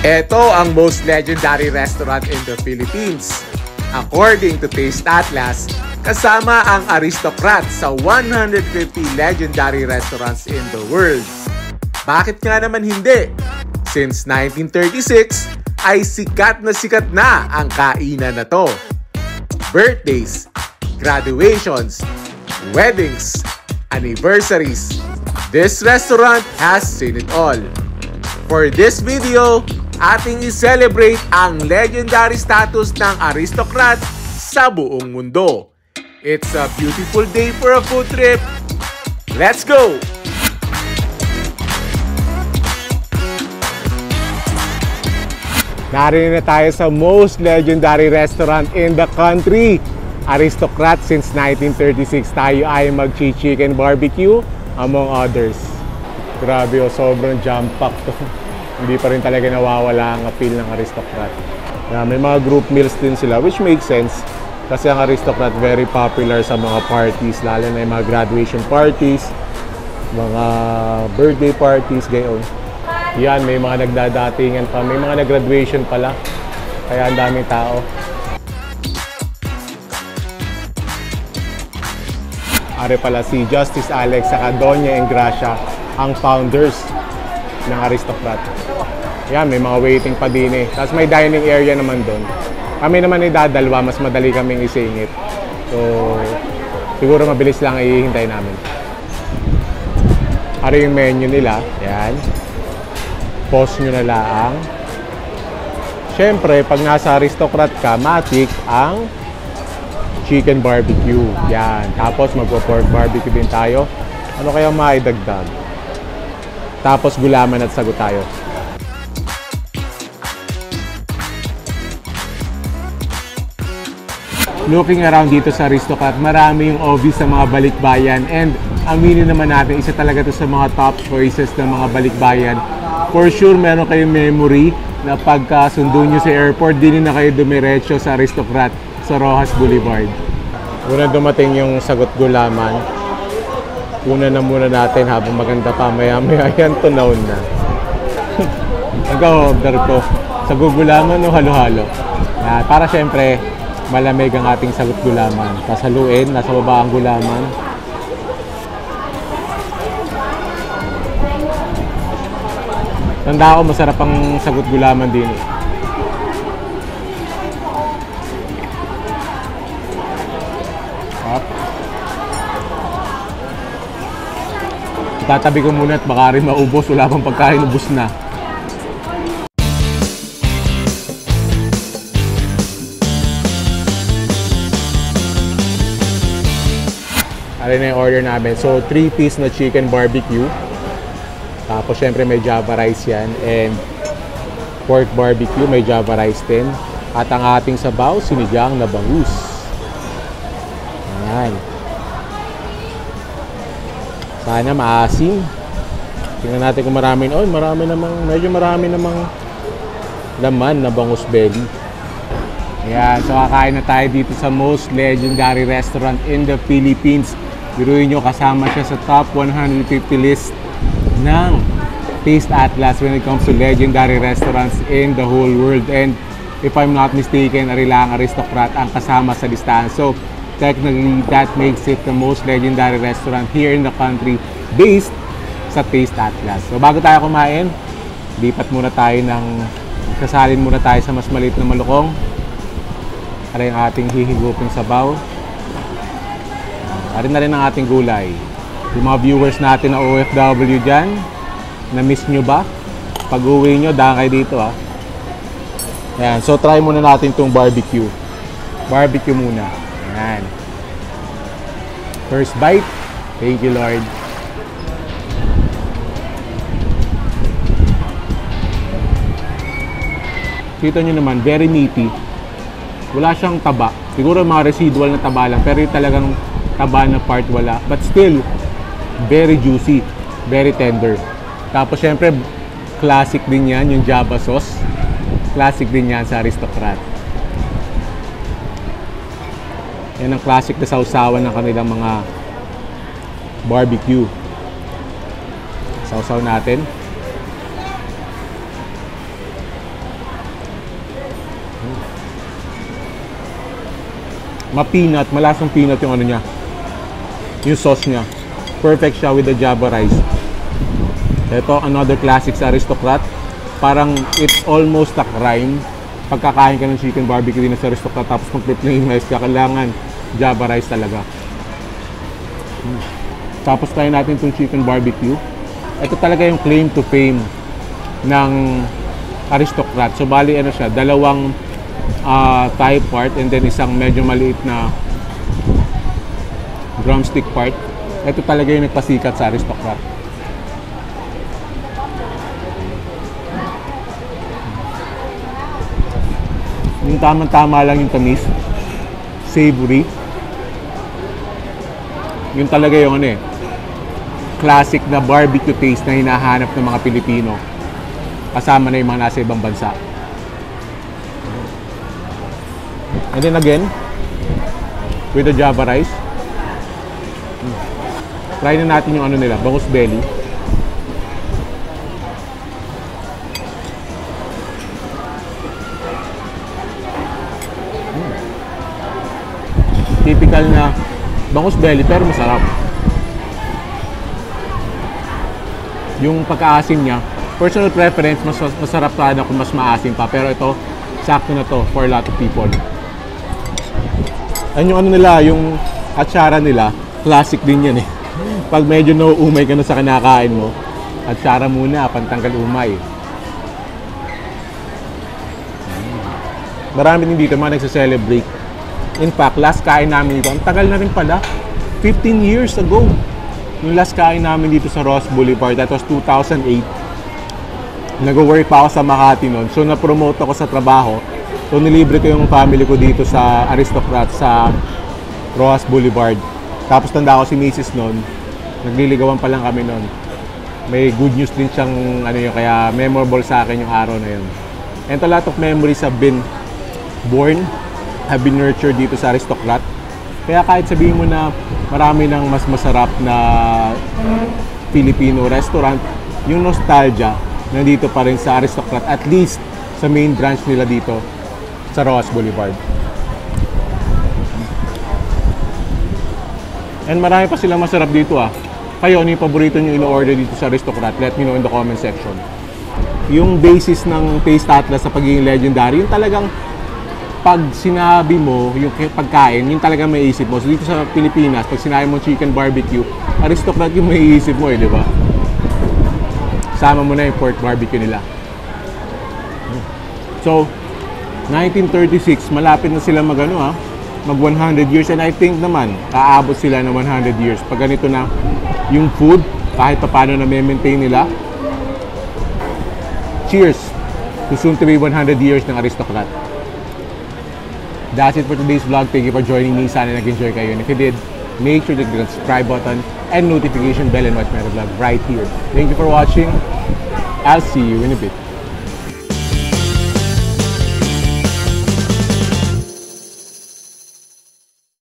Ito ang most legendary restaurant in the Philippines. According to Taste Atlas, kasama ang Aristocrat sa 150 legendary restaurants in the world. Bakit nga naman hindi? Since 1936 ay sikat na ang kainan na to. Birthdays, graduations, weddings, anniversaries, this restaurant has seen it all. For this video, ating i-celebrate ang legendary status ng Aristocrat sa buong mundo. It's a beautiful day for a food trip. Let's go! Narinig na tayo sa most legendary restaurant in the country. Aristocrat. Since 1936 tayo ay mag-chicken barbecue among others. Grabe, sobrang jam-pack to. Hindi pa rin talaga nawawala ang appeal ng Aristocrat. May mga group meals din sila, which makes sense. Kasi ang Aristocrat very popular sa mga parties, lalo na yung mga graduation parties, mga birthday parties, gayon. Yan, may mga nagdadatingan pa, may mga nag-graduation pala. Kaya ang daming tao. Are pala si Justice Alex saka Doña Engracia, ang founders ng Aristocrat. Yan, may mga waiting pa din eh. Tapos may dining area naman doon. Kami naman idadalwa, mas madali kaming isingit. So, siguro mabilis lang ihihintay namin. Ano yung menu nila? Yan. Pause nyo na lang. Siyempre, pag nasa Aristocrat ka, matik ang chicken barbecue. Yan. Tapos magpo-pork barbecue din tayo. Ano kaya maidagdag? Tapos gulaman at sago tayo. Looking around dito sa Aristocrat, marami yung obvious sa mga balikbayan, and aminin naman natin, isa talaga to sa mga top choices ng mga balikbayan. For sure, meron kayong memory na pagkasundo nyo sa airport, din na kayo dumiretso sa Aristocrat sa Rojas Boulevard. Una dumating yung sagot gulaman. Una na muna natin habang maganda pa, maya-maya yan, tunaw na. Nag-order ko sa gugulaman o halo-halo. Para syempre, malamig ang ating sagot gulaman. Tapos haluin, nasa baba ang gulaman. Tanda ko, masarap ang sagot gulaman din. Tatabi ko muna at baka rin maubos. Wala pang pagkain, ubos na. Ano na yung order namin? So, 3-piece na chicken barbecue. Tapos, syempre may java rice yan. And pork barbecue, may java rice din. At ang ating sabaw, sinigang na bangus. Ayan. Sana maasim. Tingnan natin kung marami. Oh, medyo marami namang laman na bangus belly. Ayan, so kakain na tayo dito sa most legendary restaurant in the Philippines. Biruin nyo, kasama siya sa top 150 list ng Taste Atlas when it comes to legendary restaurants in the whole world. And if I'm not mistaken, Arilang Aristocrat ang kasama sa listahan. So, technically, that makes it the most legendary restaurant here in the country based sa Taste Atlas. So, bago tayo kumain, lipat muna tayo sasalin muna tayo sa mas maliit na malukong. Para yung ating hihiguping sabaw. Para na rin ang ating gulay. Yung mga viewers natin na OFW dyan, na-miss nyo ba? Pag-uwi nyo, daan kayo dito ha. Ayan, so try muna natin itong barbecue. Barbecue muna. Ayan. First bite. Thank you, Lord. Kita nyo naman, very meaty. Wala siyang taba. Siguro mga residual na taba lang, pero yung talagang taba na part wala. But still, very juicy, very tender. Tapos syempre, classic din yan, yung Java sauce. Classic din yan sa Aristocrat. Yan ang classic na sausawan ng kanilang mga barbecue. Sausaw natin. Ma-peanut, malasang peanut yung ano niya. Yung sauce niya. Perfect siya with the Java rice. Ito, another classic sa Aristocrat. Parang it's almost a crime. Pagkakain ka ng chicken barbecue din sa Aristocrat tapos mag-plain rice ka, kailangan Java rice talaga. Tapos try natin itong chicken barbecue. Ito talaga yung claim to fame ng Aristocrat. So bali ano siya, dalawang thigh part and then isang medyo maliit na drumstick part. Ito talaga yung nagpasikat sa Aristocrat. Yung tamang-tama lang yung tamis, savory. Yun talaga yung ano classic na barbecue taste na hinahanap ng mga Pilipino. Kasama na yung mga nasa ibang bansa. And then again, with the Java rice. Try na natin yung ano nila, bangus belly. Typical na bangus belly pero masarap. Yung pagkaasim niya, personal preference, masarap sana kung mas maasim pa. Pero ito, sakto na to for a lot of people. Ayun yung ano nila, yung atsara nila, classic din yan Pag medyo nauumay ka na sa kinakain mo, atsara muna, pantanggal umay. Marami din dito mga nagsa-celebrate. In fact, last kain namin dito, ang tagal na rin pala, 15 years ago. Yung last kain namin dito sa Ross Boulevard, that was 2008. Nag-work pa ako sa Makati noon. So, na-promote ako sa trabaho. So, nilibre ko yung family ko dito sa Aristocrat sa Ross Boulevard. Tapos, tanda ko si Mrs. noon. Nagliligawan pa lang kami noon. May good news din siyang ano yun, kaya memorable sa akin yung araw na yun. And a lot of memories have been born, have been nurtured dito sa Aristocrat. Kaya kahit sabihin mo na marami ng mas masarap na Filipino restaurant, yung nostalgia nandito pa rin sa Aristocrat, at least sa main branch nila dito sa Ross Boulevard. And marami pa silang masarap dito Kayo, ano yung paborito nyo in-order dito sa Aristocrat? Let me know in the comment section. Yung basis ng Taste Atlas sa pagiging legendary, yung talagang pag sinabi mo yung pagkain, yung talaga may isip mo. So dito sa Pilipinas, pag sinabi mo chicken barbecue, Aristocrat yung may isip mo di ba? Sama mo na yung pork barbecue nila. So, 1936, malapit na sila mag 100 years, and I think naman, aabot sila ng 100 years. Pag ganito na yung food, kahit pa paano na maintain nila. Cheers to soon to be 100 years ng Aristocrat. That's it for today's vlog. Thank you for joining me. Sana nag-enjoy kayo. And if you did, make sure to click the subscribe button and notification bell and watch my vlog right here. Thank you for watching. I'll see you in a bit.